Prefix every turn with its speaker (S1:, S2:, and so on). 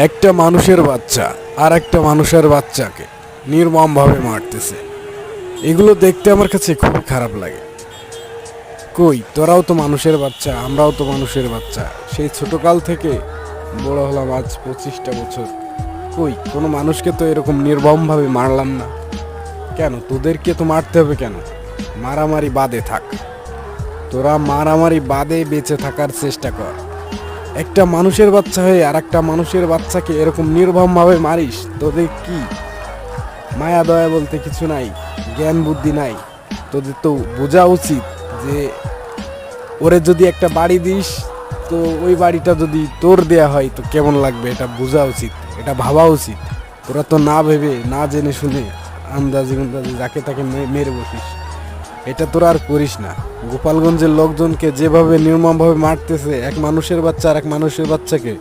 S1: একটা মানুষের বাচ্চা আর একটা মানুষের বাচ্চাকে নির্মমভাবে মারতেছে। এগুলো দেখতে আমার কাছে খুবই খারাপ লাগে। কই, তোরাও তো মানুষের বাচ্চা, আমরাও তো মানুষের বাচ্চা। সেই ছোটকাল থেকে বড় হলাম আজ 25টা বছর। কই, কোনো মানুষকে তো এরকম নির্মমভাবে মারলাম না। কেন তোদেরকে তো মারতে হবে? কেন মারামারি বাদে থাক, তোরা মারামারি বাদে বেঁচে থাকার চেষ্টা কর। একটা মানুষের বাচ্চা হয়ে আর একটা মানুষের বাচ্চাকে এরকম নির্মমভাবে মারিস? তোদের কি মায়া দয়া বলতে কিছু নাই? জ্ঞান বুদ্ধি নাই? তোদের তো বোঝা উচিত যে ওরে যদি একটা বাড়ি দিস, তো ওই বাড়িটা যদি তোর দেয়া হয় তো কেমন লাগবে, এটা বোঝা উচিত, এটা ভাবা উচিত। তোরা তো না ভেবে না জেনে শুনে আন্দাজে আন্দাজে যাকে তাকে মেরে বসিস। এটা তোরা আর করিস না। গোপালগঞ্জের লোকজনকে যেভাবে নির্মমভাবে মারতেছে এক মানুষের বাচ্চা আর এক মানুষের বাচ্চাকে,